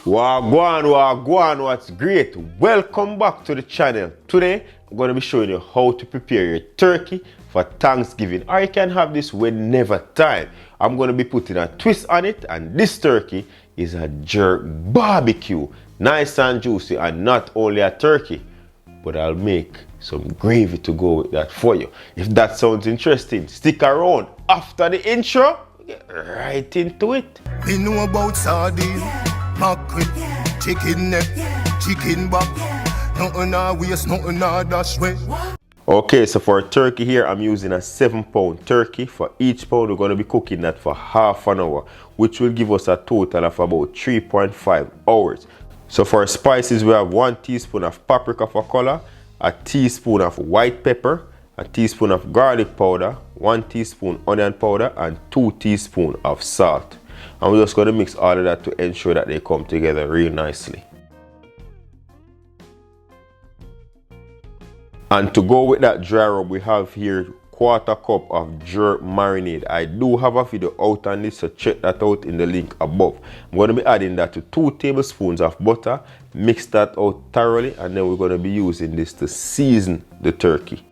Wagwan, what's great? Welcome back to the channel. Today, I'm going to be showing you how to prepare your turkey for Thanksgiving. Or you can have this whenever time. I'm going to be putting a twist on it, and this turkey is a jerk barbecue. Nice and juicy, and not only a turkey, but I'll make some gravy to go with that for you. If that sounds interesting, stick around. After the intro, get right into it. We know about sardine, mackerel, chicken neck, chicken back. Nothing I waste, nothing I dash way. Okay, so for a turkey here, I'm using a 7-pound turkey. For each pound, we're going to be cooking that for half an hour, which will give us a total of about 3.5 hours. So for spices, we have 1 teaspoon of paprika for color, a teaspoon of white pepper, a teaspoon of garlic powder, 1 teaspoon onion powder, and 2 teaspoons of salt. And we're just going to mix all of that to ensure that they come together real nicely. And to go with that dry rub, we have here 1/4 cup of jerk marinade. I do have a video out on this, so check that out in the link above. I'm going to be adding that to 2 tablespoons of butter. Mix that out thoroughly, and then we're going to be using this to season the turkey.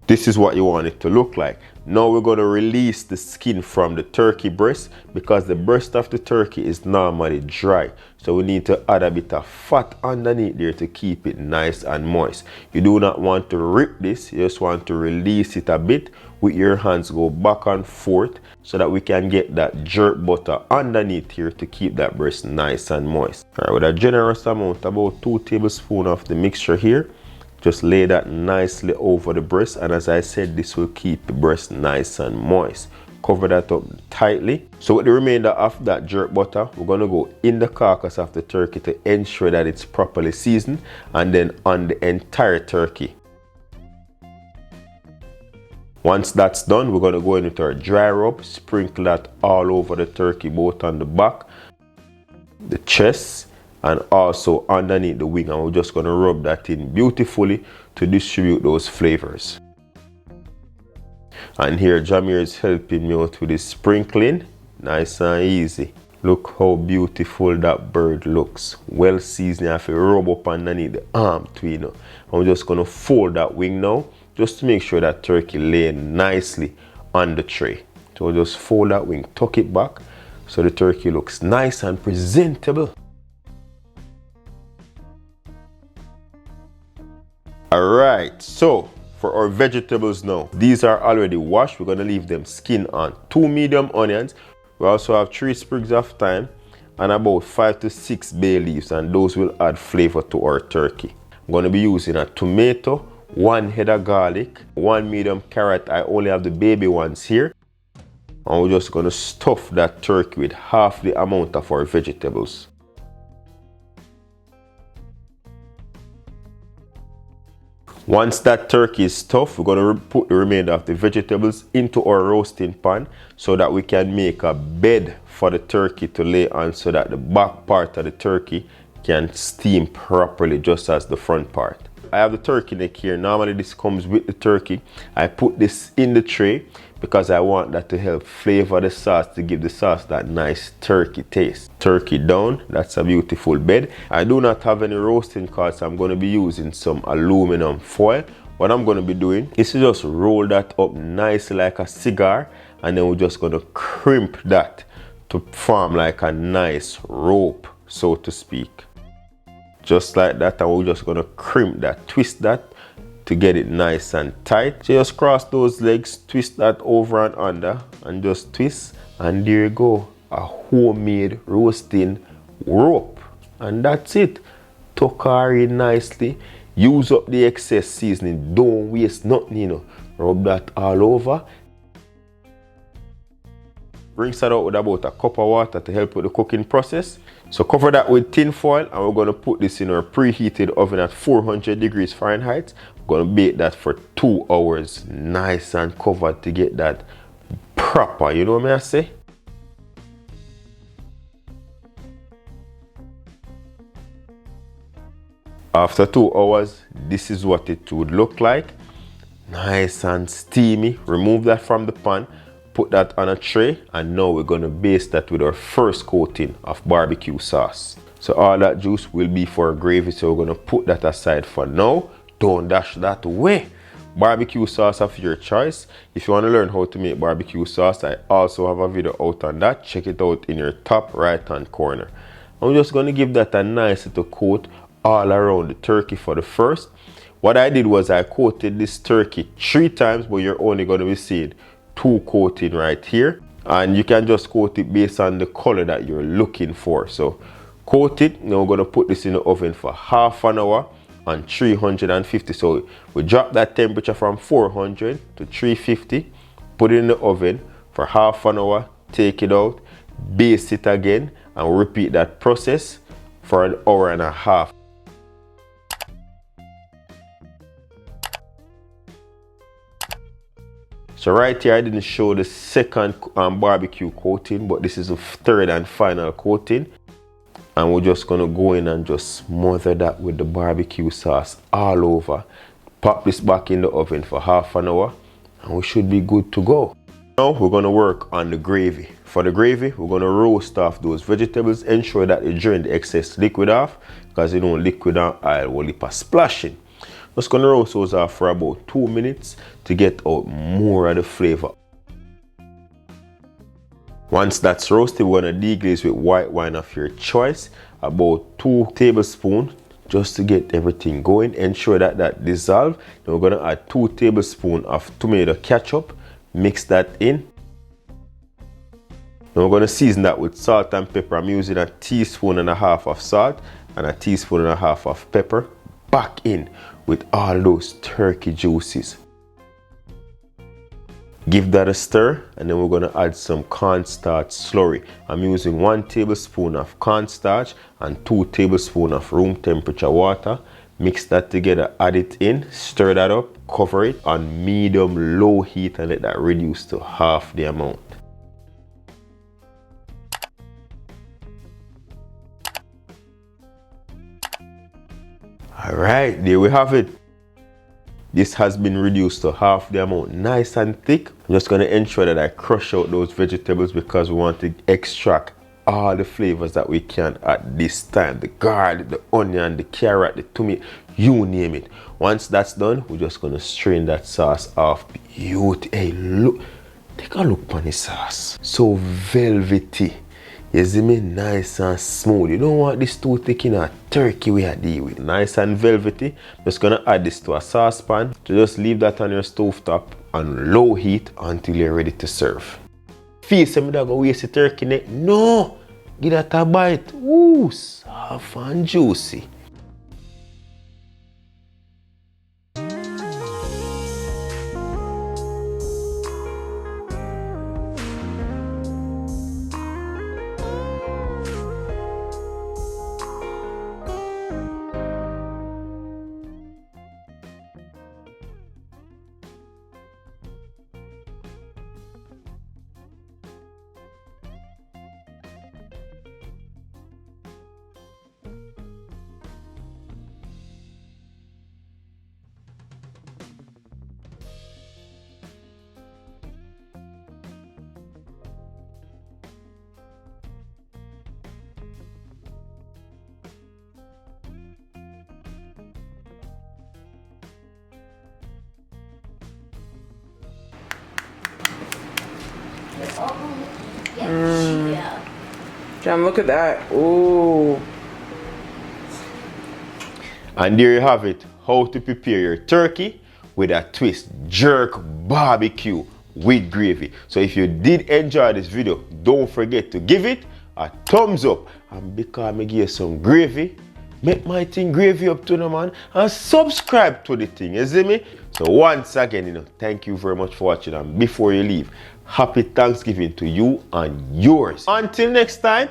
This is what you want it to look like. Now we're going to release the skin from the turkey breast, because the breast of the turkey is normally dry. So we need to add a bit of fat underneath there to keep it nice and moist. You do not want to rip this, you just want to release it a bit with your hands, go back and forth so that we can get that jerk butter underneath here to keep that breast nice and moist. Alright, with a generous amount, about 2 tablespoons of the mixture here. Just lay that nicely over the breast, and as I said, this will keep the breast nice and moist. Cover that up tightly. So with the remainder of that jerk butter, we're going to go in the carcass of the turkey to ensure that it's properly seasoned, and then on the entire turkey. Once that's done, we're going to go in with our dry rub, sprinkle that all over the turkey, both on the back, the chest, and also underneath the wing, and we're just going to rub that in beautifully to distribute those flavors. And here Jamir is helping me out with this sprinkling. Nice and easy. Look how beautiful that bird looks. Well seasoned. I have to rub up underneath the arm too, you know. And we're just going to fold that wing now, just to make sure that turkey lay nicely on the tray. So we'll just fold that wing, tuck it back, so the turkey looks nice and presentable. Alright, so for our vegetables now, these are already washed. We're going to leave them skin on. 2 medium onions. We also have 3 sprigs of thyme and about 5 to 6 bay leaves, and those will add flavor to our turkey. I'm going to be using a tomato, 1 head of garlic, 1 medium carrot. I only have the baby ones here. And we're just going to stuff that turkey with half the amount of our vegetables. Once that turkey is stuffed, we're going to put the remainder of the vegetables into our roasting pan so that we can make a bed for the turkey to lay on, so that the back part of the turkey can steam properly just as the front part. I have the turkey neck here. Normally this comes with the turkey. I put this in the tray because I want that to help flavor the sauce, to give the sauce that nice turkey taste. Turkey down, that's a beautiful bed. I do not have any roasting cards, so I'm going to be using some aluminum foil. What I'm going to be doing is to just roll that up nicely like a cigar, and then we're just going to crimp that to form like a nice rope, so to speak. Just like that, and we're just going to crimp that, twist that to get it nice and tight. So just cross those legs, twist that over and under, and just twist, and there you go, a homemade roasting rope. And that's it. Tuck her in nicely, use up the excess seasoning, don't waste nothing, you know. Rub that all over. Rinse that out with about a cup of water to help with the cooking process. So cover that with tin foil, and we're going to put this in our preheated oven at 400 degrees Fahrenheit. We're going to bake that for 2 hours, nice and covered, to get that proper, you know what I say? After 2 hours, this is what it would look like. Nice and steamy. Remove that from the pan. put that on a tray, and now we're going to baste that with our first coating of barbecue sauce. So all that juice will be for gravy, so we're going to put that aside for now. Don't dash that away. Barbecue sauce of your choice. If you want to learn how to make barbecue sauce, I also have a video out on that. Check it out in your top right hand corner. I'm just going to give that a nice little coat all around the turkey for the first. What I did was I coated this turkey 3 times, but you're only going to be seeing 2 coating right here. And you can just coat it based on the color that you're looking for. So coat it. Now we're going to put this in the oven for half an hour on 350. So we drop that temperature from 400 to 350, put it in the oven for half an hour, take it out, baste it again, and repeat that process for an hour and a half. So right here I didn't show the second barbecue coating, but this is the third and final coating. And we're just going to go in and just smother that with the barbecue sauce all over. Pop this back in the oven for half an hour and we should be good to go. Now we're going to work on the gravy. For the gravy, we're going to roast off those vegetables. Ensure that you drain the excess liquid off, because you know liquid and oil will leave a splashing. Just going to roast those off for about 2 minutes to get out more of the flavor. Once that's roasted, we're going to deglaze with white wine of your choice, about 2 tablespoons, just to get everything going. Ensure that that dissolves. Then we're going to add 2 tablespoons of tomato ketchup, mix that in. Then we're going to season that with salt and pepper. I'm using a teaspoon and a half of salt and a teaspoon and a half of pepper. Back in with all those turkey juices. Give that a stir, and then we're going to add some cornstarch slurry. I'm using 1 tablespoon of cornstarch and 2 tablespoons of room temperature water. Mix that together, add it in, stir that up, cover it on medium low heat and let that reduce to half the amount. Alright, there we have it. This has been reduced to half the amount, nice and thick. I'm just going to ensure that I crush out those vegetables because we want to extract all the flavors that we can at this time. The garlic, the onion, the carrot, the tomato, you name it. Once that's done, we're just going to strain that sauce off. Beauty. Hey, look. Take a look on the sauce. So velvety. You see me? Nice and smooth. You don't want this too thick in a turkey we are dealing with. Nice and velvety. Just gonna add this to a saucepan. Just leave that on your stove top on low heat until you're ready to serve. Feel some that go waste the turkey neck? No! Give that a bite. Ooh, soft and juicy. Jam, look at that. Ooh. And there you have it. How to prepare your turkey with a twist. Jerk barbecue with gravy. So if you did enjoy this video, don't forget to give it a thumbs up. And because I give you some gravy, make my thing gravy up to the man and subscribe to the thing. You see me? So once again, thank you very much for watching. And before you leave, happy Thanksgiving to you and yours. Until next time.